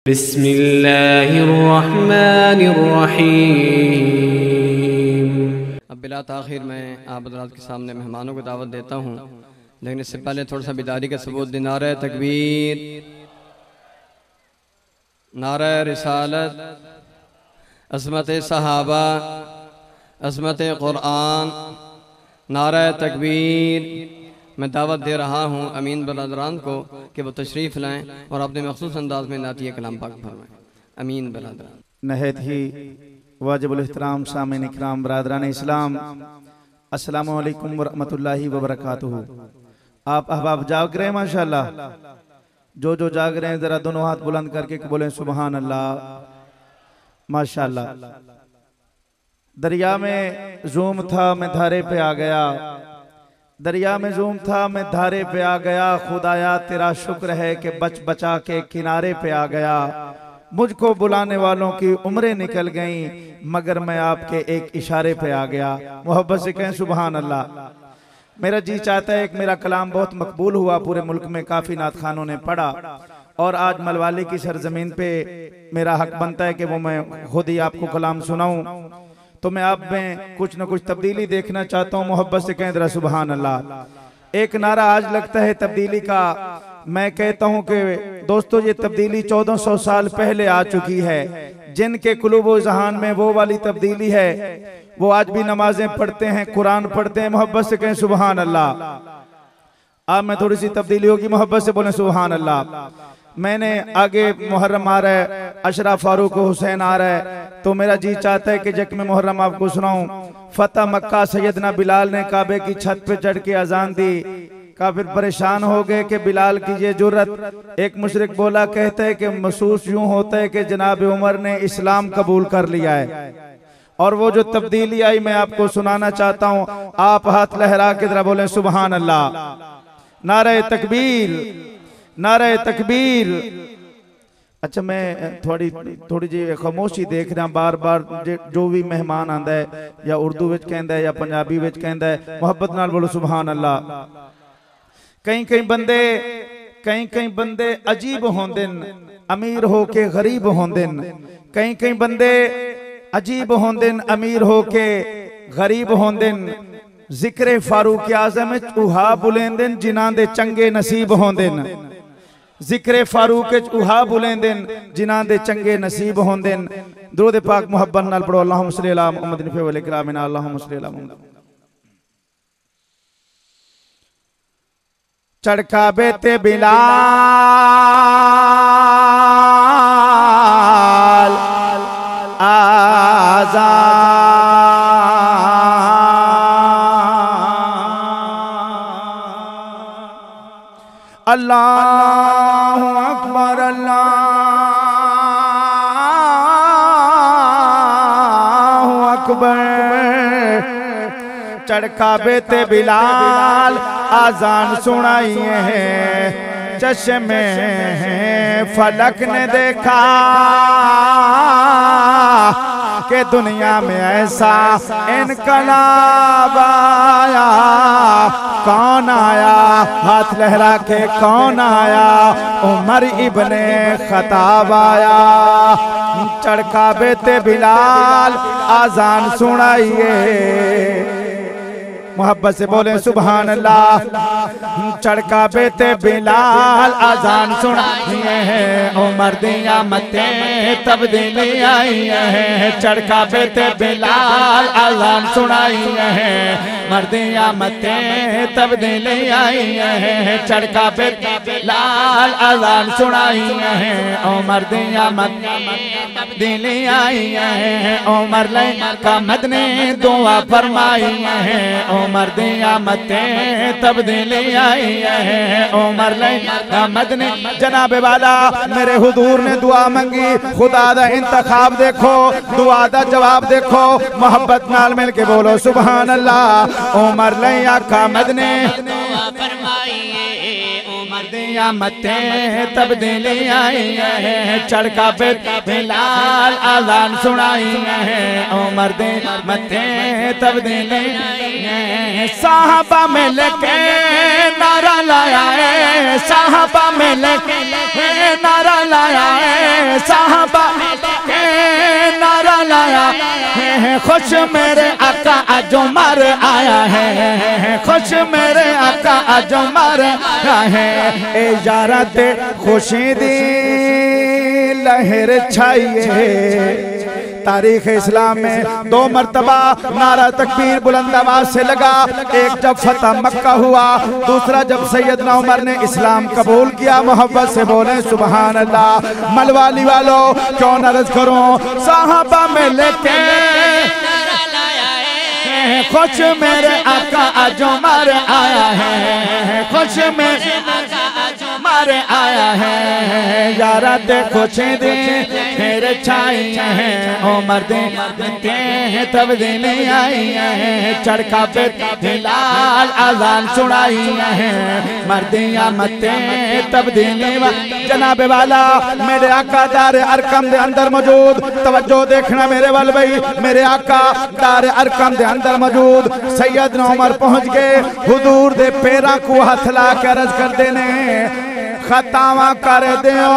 बिस्मिल्लाहिर्रहमानिर्रहीम। अब बिला ताखिर मैं आप हज़रात के सामने मेहमानों को दावत देता हूँ, लेकिन इससे पहले थोड़ा सा बिदारी का सबूत दें। नारे तकबीर, नारे रिसालत, अज़मत सहाबा, अज़मत क़ुरआन, नारे तकबीर। मैं दावत दे रहा हूँ अमीन बरदरान को कि वो तशरीफ़ लाएँ और अपने मखसूस अंदाज में नातिया कलाम पाक फरमाएँ। अमीन बरदरान। नहायत ही वाजिबुल एहतराम सामीन इकराम बरादरान इस्लाम, अस्सलामु अलैकुम वरहमतुल्लाहि वबरकातुहू। आप अहबाब जाग रहे हैं माशाल्लाह। जो जाग रहे हैं जरा दोनों हाथ बुलंद करके बोलें सुबहान अल्लाह। माशाल्लाह। दरिया में जूम था मैं धारे पे आ गया, दरिया में जूम था मैं धारे पे आ गया। खुदाया तेरा शुक्र है कि बच बचा के किनारे पे आ गया। मुझको बुलाने वालों की उम्रें निकल गईं, मगर मैं आपके एक इशारे पे आ गया। मोहब्बत से कहें सुबहान अल्लाह। मेरा जी चाहता है, एक मेरा कलाम बहुत मकबूल हुआ, पूरे मुल्क में काफ़ी नात खानों ने पढ़ा, और आज मलवाली की सरजमीन पे मेरा हक बनता है कि वो मैं खुद ही आपको कलाम सुनाऊं। तो मैं आप में कुछ न कुछ तब्दीली देखना चाहता हूँ। मोहब्बत से कहें जरा सुबहान अल्लाह। एक नारा आज लगता है तब्दीली का, मैं कहता हूँ कि दोस्तों ये तब्दीली 1400 साल पहले आ चुकी है। जिनके कुलूब जहान में वो वाली तब्दीली है, वो आज भी नमाजें पढ़ते हैं, कुरान पढ़ते हैं। मोहब्बत से कहें सुबहान अल्लाह। अब मैं थोड़ी सी तब्दीली होगी, मोहब्बत से बोले सुबहान अल्लाह। मैंने आगे मुहर्रम आ रहा है, अशरा फारूक हुसैन आ रहा है, तो मेरा जी चाहता है कि जब मैं मुहर्रम आपको सुनाऊं। फतेह मक्का सैयदना बिलाल ने काबे की छत पे चढ़ के अजान दी। काफिर परेशान हो गए कि बिलाल की ये जुर्रत। एक मुशरिक बोला, कहते हैं कि महसूस यूं होता है कि जनाब उमर ने इस्लाम कबूल कर लिया है। और वो जो तब्दीली आई मैं आपको सुनाना चाहता हूँ। आप हाथ लहरा के जरा बोले सुबहान अल्लाह। नारे तकबीर, नारे तकबीर। अच्छा मैं थोड़ी जी खामोशी देख रहा, बार बार जो भी मेहमान आंदा है या उर्दू विच कहंदा है या पंजाबी विच कहंदा है, मोहब्बत नाल बोलो सुबहान अल्लाह। कई बंदे अजीब होंदे न, अमीर हो के गरीब होंदे न। कई बंदे अजीब होंदे न, अमीर हो के गरीब होंदे न। जिक्र फारूक आज़म उहा बुलेंदे न जिन्हां दे चंगे नसीब होंदे न। जिक्र फारूक उहा बुलेंदे न जिन्हां दे चंगे नसीब होंदे न। दुरूद पाक मोहब्बत नाल पढ़ो, अल्लाहुम्मा सल्ली अला मुहम्मद व अला इकरामिना, अल्लाहुम्मा सल्ली अला मुहम्मद। चढ़का बेते बिलाल आज़ान। अल्लाहु अकबर, अल्लाहु अकबर। चढ़का बेते बिलाल आजान सुनाइए हैं। चश्मे फलक ने देखा कि दुनिया में ऐसा इनकलाब आया। कौन आया? हाथ लहरा के कौन आया? उमर इब्ने खत्ताब आया। चढ़का बेते बिलाल आजान सुनाइए। मोहब्बत से बोले सुबहान अल्लाह। चढ़का बेते बिलाल आजान सुनाइए हैं। उमर दिया मते तब्दीली आई है। चढ़का बेते बिलाल आजान सुनाइए हैं। मर्दिया मते तब्दीली आई है। चढ़का बेते बिलाल आजान सुनाइए हैं। उमर दिया मते तब्दीली आई है। उमर ले का मदने दुआ फरमाई है। उमर दिया मते तब्दीली आई है। उमर ले का मदने जनाब वाला मेरे हुजूर ने दुआ मांगी। खुदा दा इंतखाब देखो, दुआ दा जवाब देखो। मोहब्बत नाल मिल के बोलो सुबहान अल्लाह। उमर ले का मदने दुआ फरमाई। उमर दे आमते तब्दीली आई है, चढ़का पे बिलाल आजान सुनाई है, उमर दे मते तब्दीली साहबा मिल के नारा लाया है, साहबा मिल के नारा लाया है, साहबा के नारा लाया है, खुश मेरे आका आज उमर आया है, खुश मेरे आका आज उमर आया है। ए यारा ते खुशी दी लहर छाइए, तारीख इस्लाम में 2 मरतबा नारा तकबीर बुलंद आवाज से लगा। एक जब फतह मक्का हुआ, दूसरा जब सैयदना उमर ने इस्लाम कबूल किया। मोहब्बत से बोले सुभान अल्लाह। मलवाली वालों क्यों न अर्ज करूं, साहबा में लेके खुश मेरे आका आज उमर आया है, खुश मेरे आका आज उमर आया है, यारा ते खुशी दे मेरे छाई है, उमर दे तब्दीली आई है, चढ़का पे बिलाल आजान सुनाई है, मर्दिया मते तब्दीली जनाब वाला मेरे आका दारे अरकम दे अंदर मौजूद। तवज्जो देखना मेरे वाल भाई, मेरे आका दारे अरकम दे अंदर मौजूद। सैयदना उमर पहुंच गए, हुजूर दे पैरा को हथ ला के अर्ज कर देने खतावा कर दियो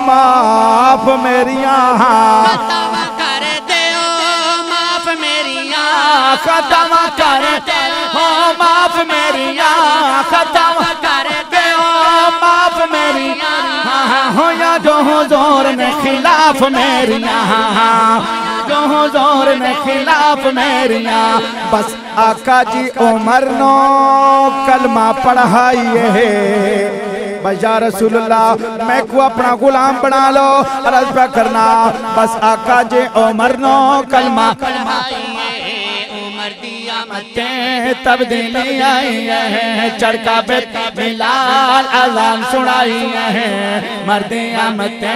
माफ मेरिया, खतावा कर दियो माफ मेरिया, खतावा कर हो माफ मेरिया, खतावा कर दियो माफ मेरिया, हो या जो हुजूर ने खिलाफ मेरिया, जो हुजूर ने खिलाफ मेरिया। बस आका जी उमर नो कलमा पढ़ाइए, या रसूलुल्लाह मैं को अपना गुलाम बना लो, अर्ज पे करना बस आका जी उमर नो कलमा उमर दिया मते तब्दीली आई है, चढ़का पे बिलाल आजान सुनाई है, मर्दिया मते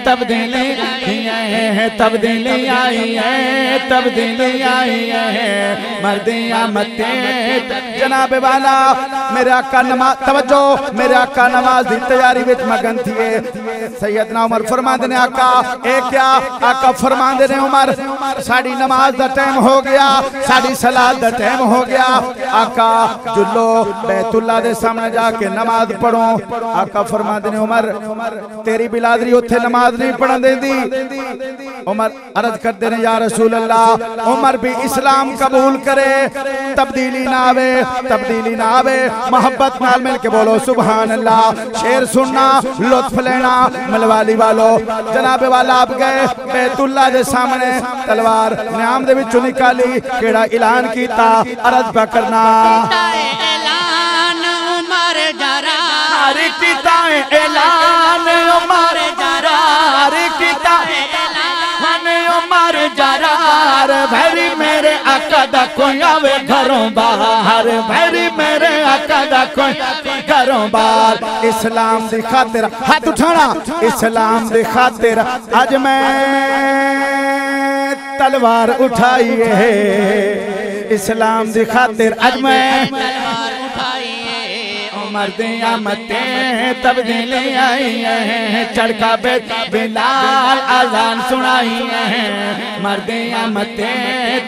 तब्दीली है, तब्दीली आई है, तब्दीली आई है, मर्दिया मते। जनाब वाला मेरे आका नमाज तवज्जो, मेरे आका नमाज दी तैयारी विच मगन थिए। सैयदना उमर फरमांदे ने आका ए क्या, आका फरमांदे ने उमर साडी नमाज दा टाइम हो गया, साडी सलात दा टाइम हो गया। आका जुल्लो बैतुल्ला दे सामने जाके नमाज पढ़ो। आका फरमांदे ने उमर तेरी बिलादरी उथे नमाज नहीं पढ़न देंदी। उमर अर्ज करते ने या रसूल अल्लाह उमर भी इस्लाम कबूल करे, तब्दीली ना आवे, तब्दीली ना आवे। मोहब्बत नाल मिल के बोलो सुभान अल्लाह। शेर सुनना, लुत्फ लेना। मलवाली वालों जनाबे वाला आप गए बैतुल्ला दे सामने तलवार न्याम दे विचों निकाली, केड़ा ऐलान कीता, अर्ज पे करना ऐलान उमर जरा, अरे कीता ऐलान उमर जरा, अरे कीता ऐलान उमर जरा, भैरी मेरे आका दा कोई आवे घरों बाहर, भैरी मेरे आका दा कोई घरों बाहर। इस्लाम दी खातिर हाथ उठाना, इस्लाम दी खातिर आज मैं तलवार उठाई है, इस्लाम दी खातिर आज मैं तलवार उठाई उमर दिया मते तब्दीली आई है, चढ़का पे बिलाल आजान सुनाई है, मर्दिया मते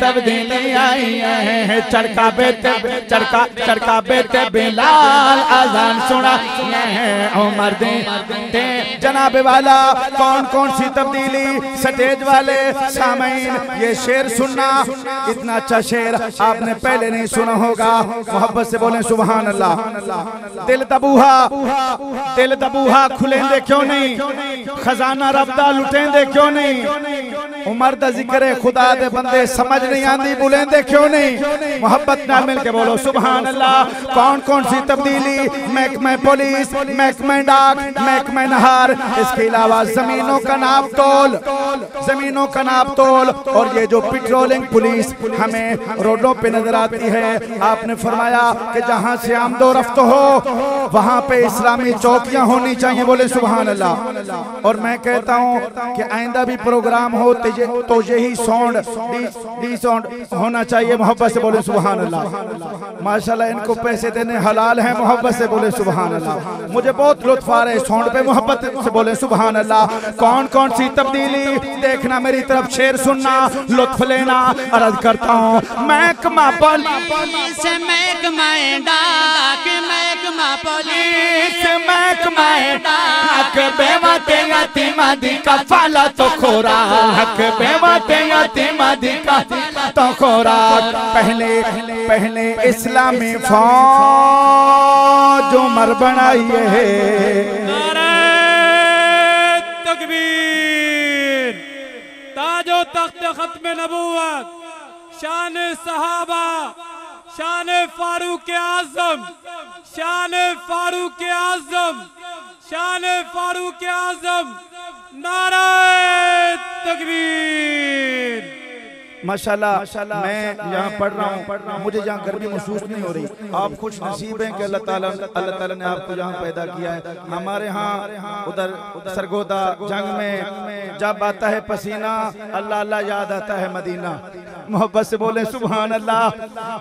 तब्दीली आई है, चढ़का पे चढ़का पे बिलाल आजान सुनाई है, उमर दे जनाब वाला कौन कौन सी तब्दीली। स्टेज वाले सामीन ये शेर सुनना, इतना अच्छा शेर आपने पहले नहीं सुना होगा। मोहब्बत से बोले सुभान अल्लाह। दिल दबूहा, दिल दबूहा खुलेंदे क्यों नहीं, खजाना रब्दा लुटेंदे क्यों नहीं, उमर दा जिक्र खुदा दे बंदे समझ नहीं आंदी बुलेंदे क्यों नहीं। मोहब्बत नाल मिल के बोलो सुभान अल्लाह। कौन कौन सी तब्दीली, महकमे पुलिस, महकमे डाक, महकमे नहार, इसके अलावा जमीनों का नाप तोल, जमीनों का नाप तोल, और ये जो पेट्रोलिंग पुलिस हमें रोडों पे नजर आती है। आपने फरमाया कि जहां से आमदो रफ्त हो वहां पे इस्लामी चौकियां होनी चाहिए, बोले सुभान अल्लाह। और मैं कहता हूं कि आइंदा भी प्रोग्राम हो तो तो यही साउंड डी साउंड होना चाहिए। मोहब्बत से बोले सुभान अल्लाह। माशाल्लाह इनको पैसे देने हलाल हैं। मोहब्बत से बोले सुभान अल्लाह। मुझे बहुत लुत्फ आ रहा है साउंड पे। मोहब्बत से बोले सुभान अल्लाह। कौन कौन सी तब्दीली देखना, मेरी तरफ शेर सुनना, लुत्फ लेना। अर्ज करता हूँ महकमा पुलिस, महकमा डाक, महकमा पुलिस, महकमा डाक, बेवते यतीमा दी कफाला तो खोराक, बेवते यतीमा दी कफाला तो खोराक। पहले इस्लामी फौज उमर बनाई है। तकबीर। ताजो तख्त खत्म नबूवत, शान सहाबा, शान फारूक आजम, शान फारूक आजम, शान फारूक आजम। नारा तकबीर। माशाल्लाह मैं यहाँ पढ़ रहा हूँ, मुझे यहाँ गर्मी महसूस नहीं हो रही। आप खुश नसीब हैं कि अल्लाह ताला ने आपको यहाँ पैदा किया है। हमारे यहाँ उधर सरगोदा जंग में जब आता है पसीना, अल्लाह अल्लाह याद आता है मदीना। मोहब्बत से बोले सुभान अल्लाह।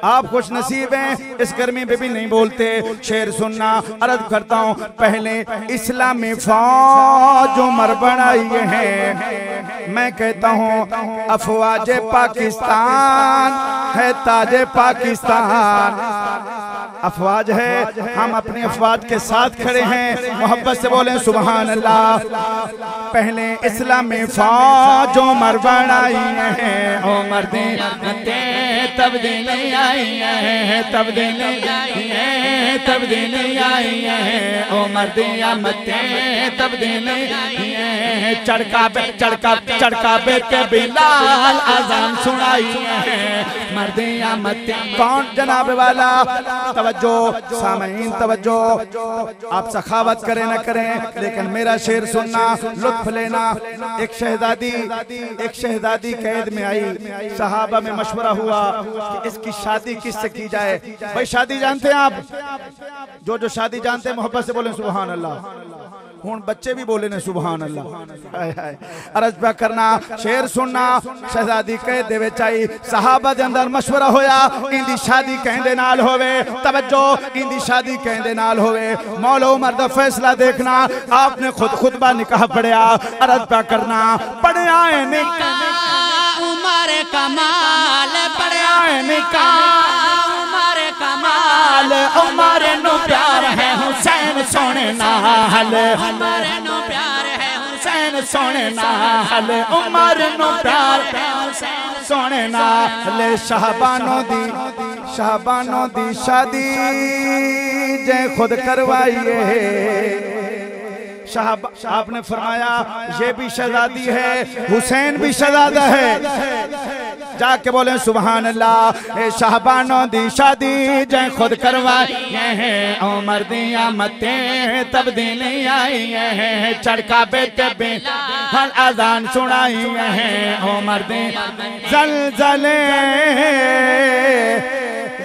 आप खुश नसीब हैं, इस गर्मी में भी नहीं बोलते। शेर सुनना, अर्ज करता हूँ पहले इस्लामी फौज उमर बनाई है। मैं कहता हूँ अफवाज पाकिस्तान है ताजे पाकिस्तान। अफवाज है, हम अपने अफवाज के साथ खड़े हैं। मोहब्बत से बोले सुभान अल्लाह। पहले इस्लामी फौज उमर बनाई है। उमर दी तब्दीली आई है, तब्दीली आई है, तब्दीली आई है। उमर दिया मते तब्दीली आई है। चढ़का बे के बिलाल अज़ान सुनाई है। मर्दिया मते कौन जनाब वाला। तवज्जो सामीन तवज्जो। आप सखावत करें न करें, लेकिन मेरा शेर सुनना, लुत्फ लेना। एक शहजादी कैद में आई। सहाबा में मशवरा हुआ कि इसकी शादी किससे की जाए। भाई शादी जानते हैं आप? जो शादी जानते हैं मोहब्बत से बोले सुभान अल्लाह। हूँ बच्चे भी बोले ने सुभान अल्लाह। अर्ज पे करना, शेर सुनना। शहजादी कह देवे चाहिए। सहाबा के अंदर मशवरा होया इंदी शादी कहंदे नाल होवे। तवज्जो इंदी शादी कहंदे नाल होवे। मौला उमर दा फैसला देखना। आपने खुद खुतबा निकाह पढ़िया। अर्ज पे करना पढ़िया है निकाह उमर कमाल, पढ़िया है निकाह उमर कमाल। उमर नु प्यार है हुसैन सोने नाल। उमर नु प्यार है हुसैन सोने नाल। उमर नु प्यार है हुसैन सोने नाल। शाहबानों दी शादी जे खुद करवाइए। आपने फरमाया ये भी शहजादी है, हुसैन भी शहजादा है। जाके बोले सुभान अल्लाह। शाहबानों दी शादी जै खुद करवाई है। उमर दिया मते तब्दीली आई है। चढ़का बेटे हर अजान सुनाई है। उमर दे जलजले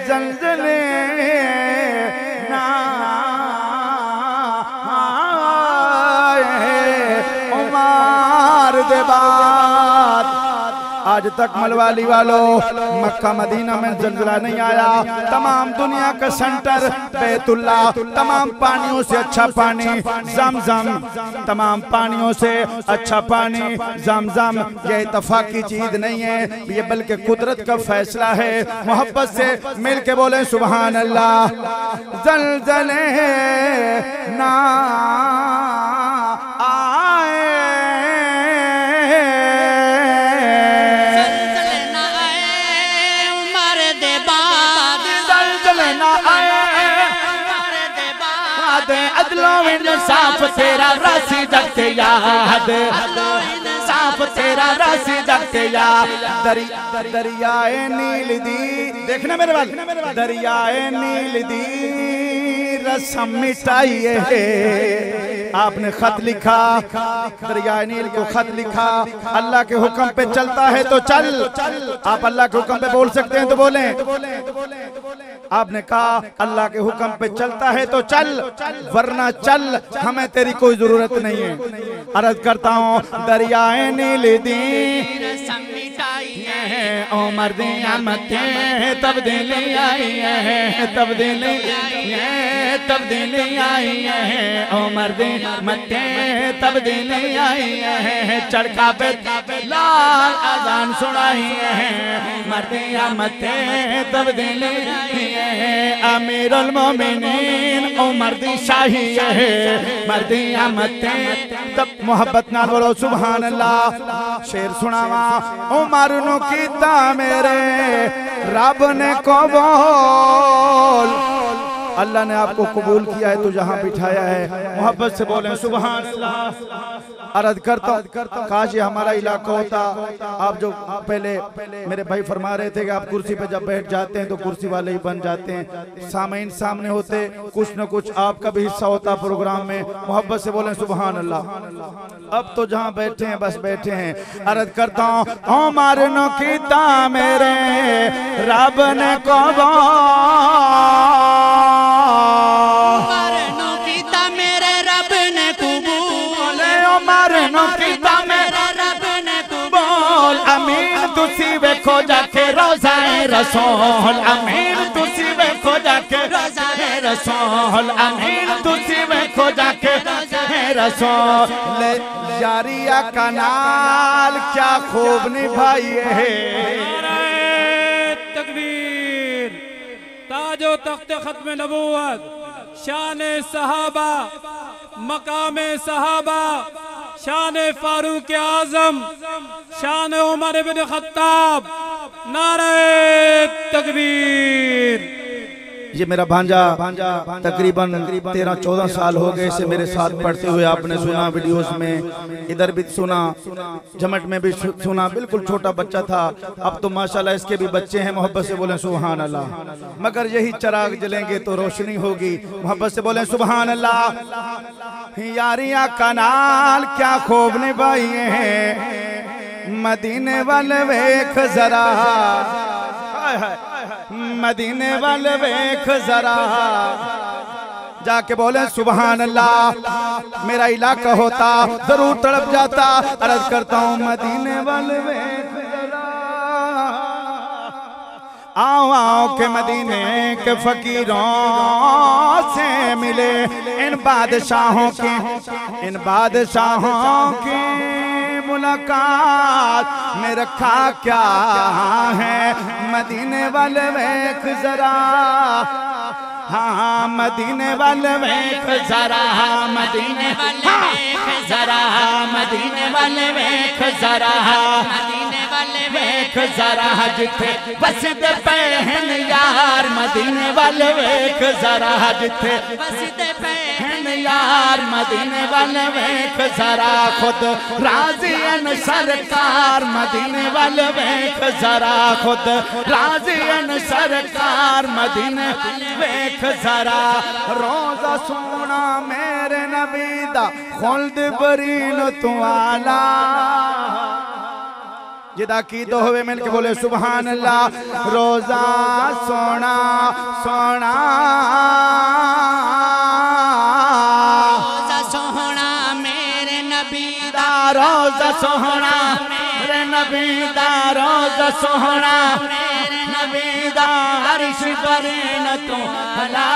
जलजले ना उमर दे बाद आज तक मलवाली वालों मक्का मदीना में जलजला नहीं आया। तमाम दुनिया का सेंटर बैतुल्ला, तमाम पानियों से अच्छा पानी जमजम, तमाम पानियों से अच्छा पानी जमजम। ये इत्तफाकी चीज नहीं है, ये बल्कि कुदरत का फैसला है। मोहब्बत से मिल के बोले सुभान अल्लाह। जलजले ना साफ तेरा राशि जगते याद, साफ तेरा राशि जगते याद। दरियाए नील दी देखना मेरे बाल। दरियाए नील दी रस्म मिटाइए। आपने खत लिखा, दरियाए नील को खत लिखा। अल्लाह के हुक्म पे चलता है तो चल। आप अल्लाह के हुक्म पे बोल सकते हैं तो बोलें। आपने कहा अल्लाह के हुक्म पे चलता है तो चल, वरना चल, हमें तेरी कोई जरूरत नहीं है। अर्ज करता हूँ दरियाए नीली दी उमर दिया मथे तब्दीली आई है, तब्दीली तब्दीली आई है, उमर दिया मथे तब्दीली आई है, चढ़का पे लाल अजान सुनाई है, मर्दिया मथे तब्दीली है, अमीरुल मोमिनीन उमर दी शाही है, मर्दिया मथे तब मोहब्बत नाल बोलो सुभान अल्लाह। शेर सुनावा उमर नु कीता मेरे रब ने कबूल, अल्लाह ने आपको कबूल किया है तो जहाँ बिठाया है मोहब्बत से बोले सुभान अल्लाह। अर्ज करता काश ये हमारा इलाका होता। आप जो पहले मेरे भाई फरमा रहे थे कि आप कुर्सी पे जब बैठ जाते हैं तो कुर्सी वाले ही बन जाते हैं, सामईन सामने होते, कुछ न कुछ आपका भी हिस्सा होता प्रोग्राम में। मोहब्बत से बोले सुभान अल्लाह। अब तो जहाँ बैठे हैं बस बैठे हैं। अर्ज करता हूँ उमर नु कीता मेरे रब ने अमीन तुसी वेखो जाके रोज़ाए रसूल, अमीन तुसी वेखो जाके रोज़ाए रसूल, अमीन तुसी वेखो जाके रसूल, यारिया कनाल क्या खूब निभाई है। तकबीर ताजो तख्त खत्म नबूवत, शान सहाबा, मकाम सहाबा, शान फारूक आजम, शान उमर इब्न खत्ताब, नारे तकबीर। ये मेरा भांजा तकरीबन 13-14 साल हो गए से मेरे साथ पढ़ते हुए आपने सुना, वीडियोस में इधर भी सुना, जमट में भी सुना, बिल्कुल छोटा बच्चा था। अब तो माशाल्लाह इसके भी बच्चे हैं। मोहब्बत से बोले सुभान अल्लाह। मगर यही चिराग जलेंगे तो रोशनी होगी। मोहब्बत से बोले सुभान अल्लाह। यारियां कनाल क्या खूब निभाई है, मदीने वाले वेख जरा, मदीने वाले वेख जरा, जाके बोले सुभान अल्लाह। मेरा इलाका होता जरूर तड़प जाता। अर्ज करता हूँ मदीने वाले वेख जरा, आओ आओ के मदीने के फकीरों से मिले, इन बादशाहों की, इन बादशाहों की मुलाकात में रखा क्या है, मदीने वाले वेख जरा, हाँ मदीने वाले वेख जरा, मदीने वाले वेख जरा, मदीने वाले वेख जरा, मदीने वाले वेख जरा, जिथे बसते पहन यार, मदीने वाले वेख जरा, जिथे बसते पहन यार, मदीने वाले वेख जरा, खुद राजी अन सरकार, मदीने वाले वेख जरा, खुद राजी अन सरकार, मदीने वेख जरा, रोजा सोना मेरे नबी दा खुल्द बरीन तू आला, जिदा की दो हुए मिलके बोले सुभान अल्लाह। रोजा सोना सोना, रोजा सोना मेरे नबी दा, रोजा सोना मेरे नबी दा, रोजा सोना मेरे नबी दा, अर्श बरीन तू आला,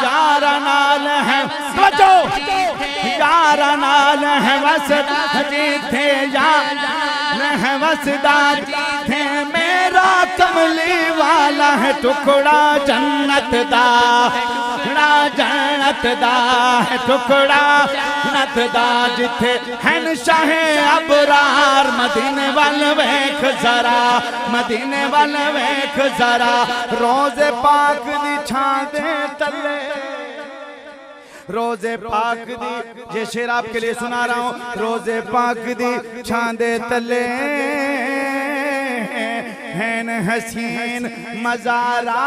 यारा नाल है बचो, यारा नाल है वसदा जिथे, यार है वसदा जिथे, मेरा कमली वाला है टुकड़ा जन्नत दा, टुकड़ा जन्नत दा है, टुकड़ा जन्नत दा, जिथे है शाहे अबरार, मदीने वाले वेख जरा, मदीने वाले वेख जरा, रोज़े पाक दी छां दे तले, रोज़े पाक दी, ये शेर आपके लिए सुना रहा हूँ, रोज़े पाक दी छांदे तले हैन हसीन मज़ारा,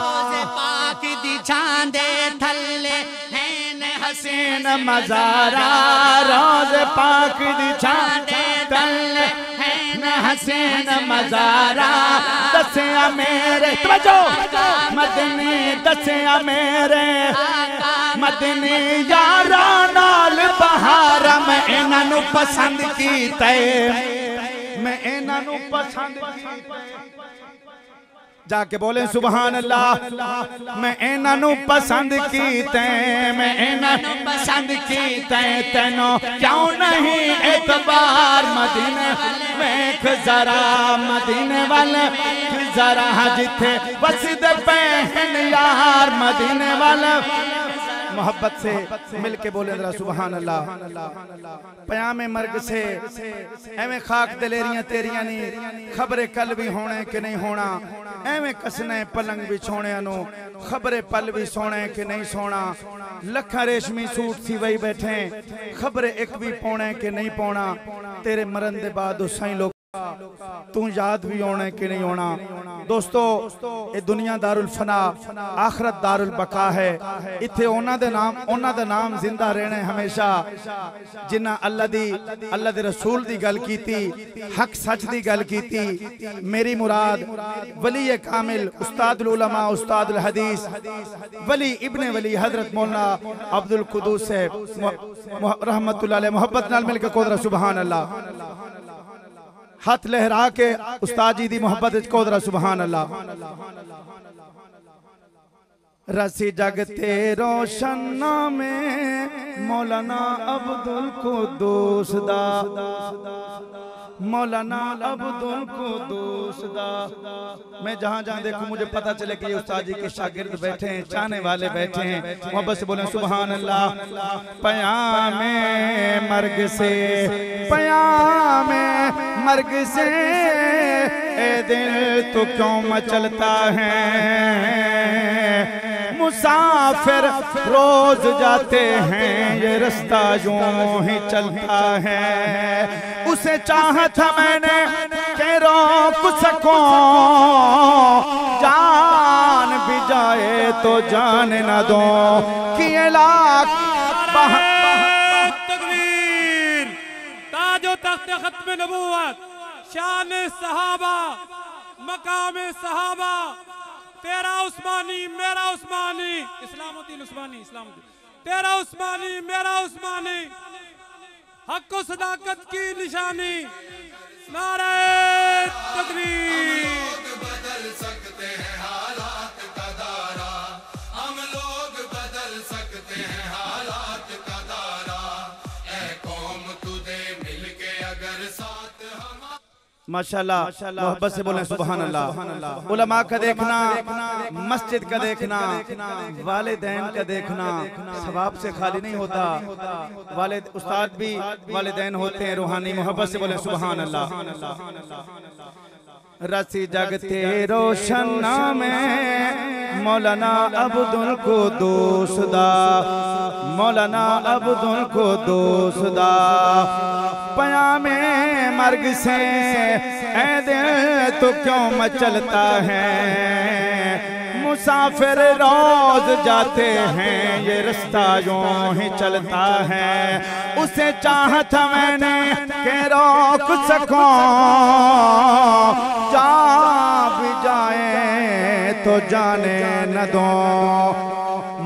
रोज़े पाक दी छांदे थल्ले हैन हसीन मज़ारा, रोज़े पाक दी छांदे तले हैन हसीन मज़ारा दसिया मेरे मदनी दसिया मेरे मदनी यारा नाल बहारा मैं इन्हां पसंद कीता मैं इन्हां पसंद कीता जाके बोले सुभान अल्लाह मैं इन्हां पसंद कीते मैं इन्हां पसंद कीते तेनों क्यों नहीं एतबार मदीने में जरा मदीने वाले जरा जिथे वसद पहन यार मदीने वाले मोहब्बत से मिल के बोले जरा सुभान अल्लाह पयामे मर्ग से एवें खाक दलेरियां तेरियां नी खबरे कल भी होने कि नहीं होना एवें कसने पलंग बिछोने नु खबरे पल भी सोने कि नहीं सोना लखा रेशमी सूट सी वही बैठे खबरे एक भी पौने कि नहीं पौना तेरे मरन दे बाद उसाई लोग तू याद भी होना कि नहीं होना दोस्तों ये दुनिया दारुल फना आखरत दारुल बका है इत्थे उन्हां दे नाम जिंदा रहने हमेशा जिन्ना अल्लाह दे रसूल दी गल कीती हक सच दी गल कीती मेरी मुराद वली कामिल उस्तादुल उलमा उस्तादुल हदीस वली इब्ने वली हजरत मौलाना अब्दुल कुदूस साहब रहमतुल्लाह अलैह मोहब्बत नाल मिलकर कोदरा सुभान अल्लाह हाथ लहरा के उस्ताद जी दी मोहब्बत को दरा सुभान अल्लाह रसी जगते रोशन में मौलाना अब्दुल कुदूस दा मौलाना अब्दुल कुदूस दा मैं जहाँ जहाँ देखूं मुझे पता चले कि ये उस्ताद जी के शागिर्द बैठे हैं चाहने वाले बैठे हैं मोहब्बत से बोले सुभान अल्लाह पयामे मर्ग से पयामे मर्ग से ए दिल तो क्यों मचलता है मुसाफिर रोज जाते हैं ये रास्ता यूं ही चलता है उसे चाहत मैंने के रोक सको जान भी जाए तो जान न दो कि लाख तकबीर ताजो तख्त खत्म नबूवत शान सहाबा मकाम सहाबा तेरा उस्मानी मेरा उस्मानी इस्लामुद्दीन उस्मानी इस्लामुद्दीन तेरा उस्मानी मेरा उस्मानी हक व सदाकत की निशानी नारे तकबीर बदल सकते हैं हालात का दारा हम लोग बदल सकते हैं हालात का दारा ऐ कौम तुझे मिलके अगर साथ हम माशाल्लाह मोहब्बत से बोले सुभान अल्लाह उलमा का देखना मस्जिद का देखना वालिदैन का देखना सवाब से खाली नहीं होता वालिद उस्ताद भी वालिदैन होते हैं रूहानी मोहब्बत से बोले सुभान अल्लाह रसी जगते रोशन में मौलाना अब्दुल कुदूस दा मौलाना अब्दुल कुदूस दा पयामे मर्ग से ऐ दिल तो क्यों मचलता है मुसाफिर रोज जाते हैं ये रास्ता यूं ही चलता है उसे चाहत मैंने के रोक सको जा भी जाए तो जाने न दो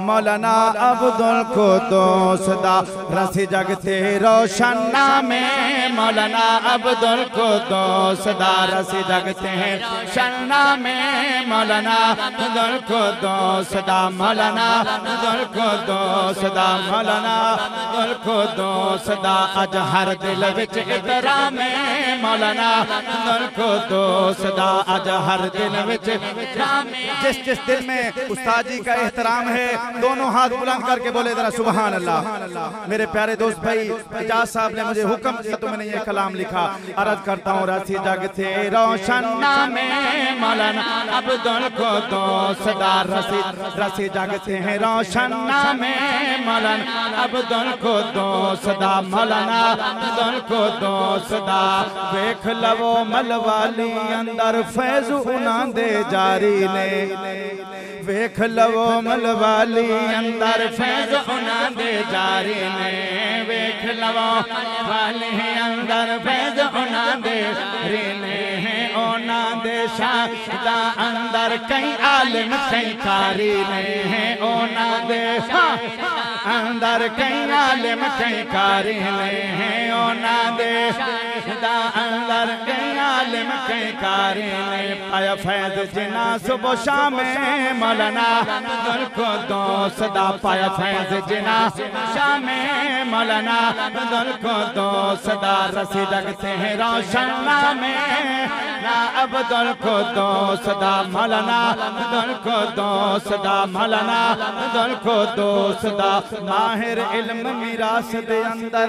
मौलाना अब्दुल कुदूस दा रसी जगते रोशन में मौलाना अब्दुल कुदूस दा रसी जगते रोशन में मौलाना अब्दुल कुदूस दा मौलाना अब्दुल कुदूस दा मौलाना अब्दुल कुदूस दा अज हर दिल विच इतराम में मौलाना अब्दुल कुदूस दा अज हर दिल विच इतराम जिस दिल में उस्ताद जी का एहतराम है दोनों हाथ बुलंद करके बोले जरा सुभान अल्लाह मेरे प्यारे दोस्त भाई इजाज साहब ने मुझे हुक्म किया तो मैंने ये कलाम लिखा अर्ज करता हूँ रसी जगते रोशन में मौलाना अब्दुल कुदूस दा रसी जगते हैं रोशन में मौलाना अब्दुल कुदूस दा मौलाना अब्दुल कुदूस दा वेख लवो मलवाली अंदर फैज़ उन्हां दे जारी ने वेख लवो मलवाली अंदर फैज उन्हां दे जारी ने वेख लवो वाली अंदर फैज उन्हां दे जारी ने उन्हां दे शादा अंदर कई आलिम कई कारी ने उन्हां दे अंदर कई आलिम कई कारी ने उन्हां दे शादा अंदर कई आलिम कई कारी ने पाया फैज जिना सुबह शाम मौलाना अब्दुल कुद्दूस दा पाया फैज जिना शाम मौलाना अब्दुल कुद्दूस दा रसी जगते हैं रोशन नामे ना अब्दुल कुद्दूस दा मौलाना अब्दुल कुद्दूस दा मौलाना अब्दुल कुद्दूस दा माहिर इल्म मिरास दे अंदर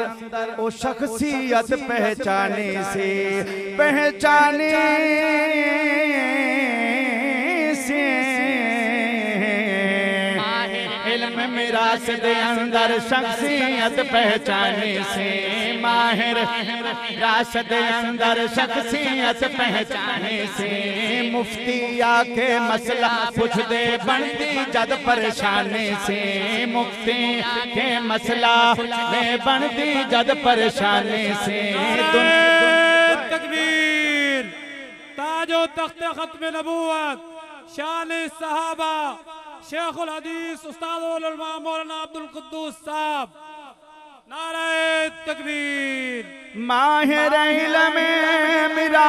ओ शख्सियत पहचानी सी पहचानी से इल्म मिरास दे अंदर शख्सियत पहचानी से माहिर रास दे अंदर शख्सियत पहचानी से मुफ्ती आके मसला पूछ दे बनती जद परेशानी से मुफ्ती के मसला में बनती जद परेशानी से तकबीर ताजो तख्ते खत्म नबूवत शान सहाबा शेखुल हदीस उस्ताद उल उलमा मौलाना अब्दुल कुद्दूस साहब नारे तकबीर माहिर इल्म मिरास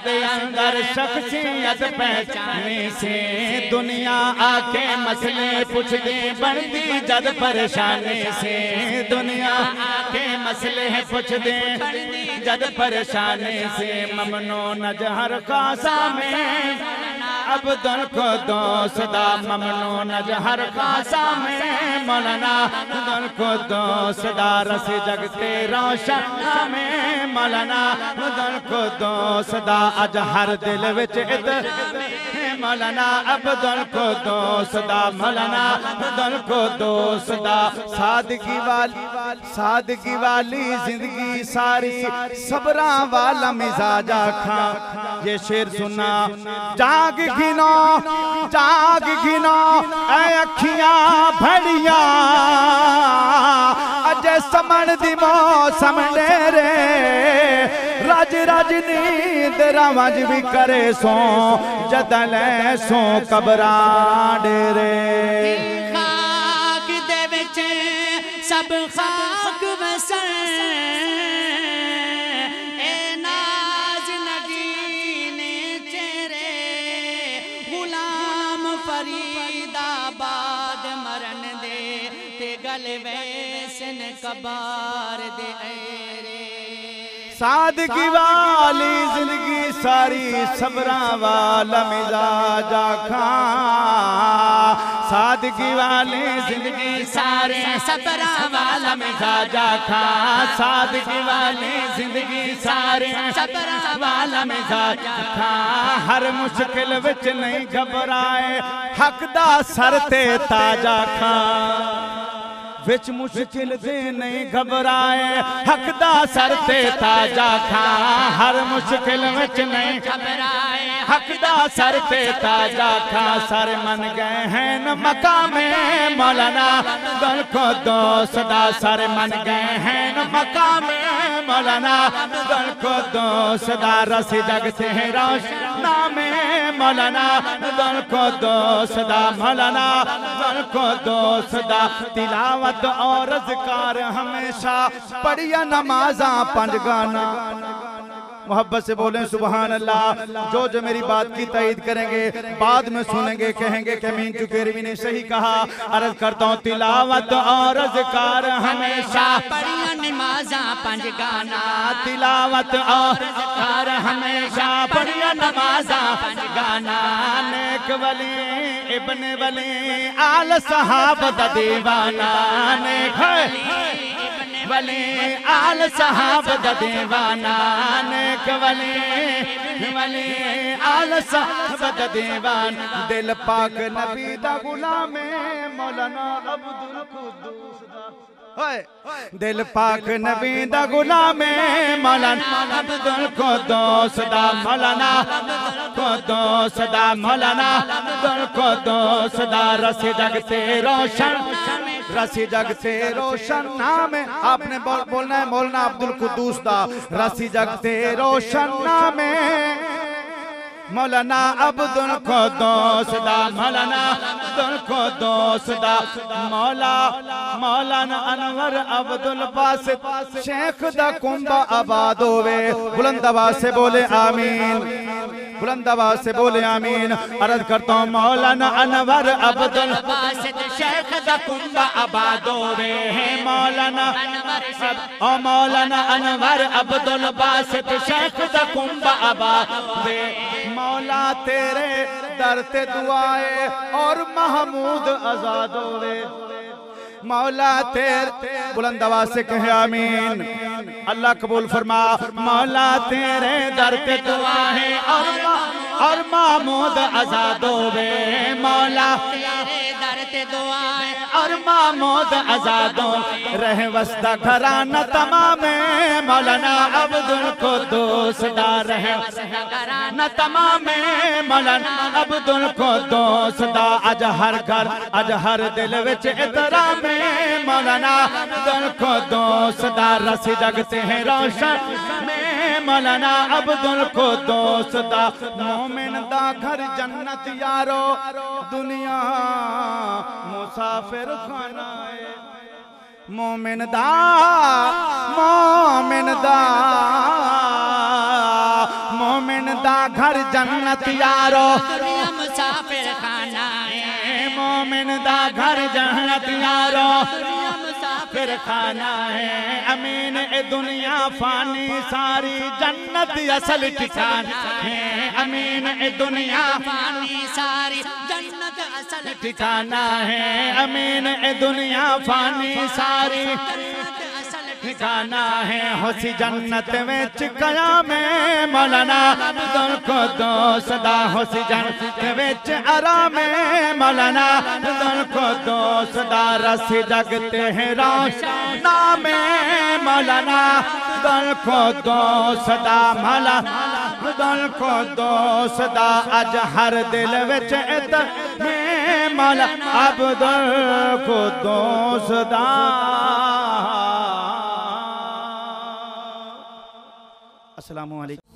दे अंदर शख्सियत पहचानी से दुनिया आके मसले पूछ दे बनती जद परेशानी से दुनिया आके मसले पूछ दे जद परेशानी से ममनो नजहर खासा में अब्दुल कुद्दूस दा ममनो नजहर खासा में मौलाना अब्दुल कुद्दूस दा रस जगते रोशन में मौलाना अब्दुल कुद्दूस दा अज हर दिल विच मौलाना अब्दुल कुद्दूस दा मौलाना अब्दुल कुद्दूस दा सादगी वाली जिंदगी सारी सबरा वाला मिजाजा खा ये शेर सुना जाग गिनो ऐ अखियां भड़िया अजय समण दी मौसम डेरे रज रज नींद रवज भी करे सो जदले सो कबरा डेरे खाक दे विच सब खाक वसन ए नाज नगीने चेहरे गुलाम फरीदाबाद मरन दे ते गल वैसन कबार दे ऐरे सादगी वाली जिंदगी सारी सबरा वाला मिजाजा खा सादगी वाली जिंदगी सारे सबरा वाला मिजाजा खा सादगी वाली जिंदगी सारे सबरा वाला मिजाजा खा हर मुश्किल विच नहीं घबराए हक दा सर ते ताजा खा विच मुश्किल दे नहीं घबराए हक दा सर ते ताजा खा हर मुश्किल विच नहीं घबराए हक दा सर ते ताजा खा सर मन गए हैं न मकामे मौलाना अब्दुल कुद्दूस दा सर मन गए हैं न मकामे मौलाना अब्दुल कुद्दूस दा रस जगते हैं रोशन नामे मौलाना अब्दुल कुद्दूस दा मौलाना अब्दुल कुद्दूस दा तिलावत और अज़कार हमेशा पढ़िया नमाजा पंज गाना मोहब्बत से बोलें सुबहान अल्लाह। जो मेरी बात की तायीद करेंगे बाद में सुनेंगे कहेंगे कि मीन चुकेरवी ने सही कहा। अर्ज करता हूँ तिलावत और अज़कार हमेशा पढ़िया नमाजा पंज गाना तिलावत और अज़कार हमेशा पढ़िया नमाजा पंज गाना नेक वली इब्न वली आल सहाबत दीवाना नेक वली आल साहब दीवाना नेक वली आल साहब दीवान दिल पाक नबी दा गुलाम मौलाना अब्दुल कुद्दूस दा दिल पाक नबी दा गुलाम मौलाना अब्दुल कुद्दूस दा मौलाना कुद्दूस दा मौलाना अब्दुल कुद्दूस दा रसी जगते रोशन रसी जगते रोशन नाम है। आपने बोलना है मौलाना अब्दुल कुद्दूस दा रसी जगते रोशन नाम है। मौलाना अब्दुल कुद्दूस दा मौलाना अब्दुल कुद्दूस दा मौलाना अनवर अब्दुल बासित शेख दा कुंबा आबाद होवे। बुलंद आवाज से बोले आमीन, बुलंद आवाज से बोले आमीन। अर्ज करता हूँ मौलाना अनवर अब्दुल बासित शेख दा कुंबा आबाद होवे। मौलाना अनवर अब्दुल बासित शेख दा कुंबा आबाद होवे। मौला तेरे दर ते दुआए और महमूद आजाद होवे। मौला तेरे बुलंद आवाज से कहे आमीन, अल्लाह कबूल फरमा। मौला तेरे दर पे दुआ है और महमूद आजाद होवे। मौला तेरे दर पे दुआ है और महमूद आजाद रहे वस्ता घराना तमाम। मौलाना अब्दुल कुद्दूस दा रहे घराना तमाम। मौलाना अब्दुल कुद्दूस दा अज हर घर अज हर दिल विच एहतराम। मौलाना अब्दुल कुद्दूस दा रसी जगते हैं रोशन में। मौलाना अब्दुल कुद्दूस दा मोमिन दा घर जन्नत यारो दुनिया मुसाफिर खाना है। मोमिन दा घर जन्नत यारो दुनिया मुसाफिर खाना है। मोमिन दा घर जन्नत यारो दुनिया मुसाफिर खाना है। अमीन ए दुनिया फानी सारी जन्नत असल ठिकाना है। अमीन ए दुनिया फानी सारी जन्नत असल ठिकाना है। अमीन ए दुनिया फानी सारी ठिकाना है। होसी जन्नत विच कयाम मौलाना अब्दुल कुद्दूस दा होसी जन्नत विच आराम। मौलाना अब्दुल कुद्दूस दा रसी जगते हैं रोशन नाम। मौलाना अब्दुल कुद्दूस दा अब्दुल कुद्दूस दा अज हर दिल विच मौलाना अब्दुल कुद्दूस दा। अस्सलामु अलैकुम।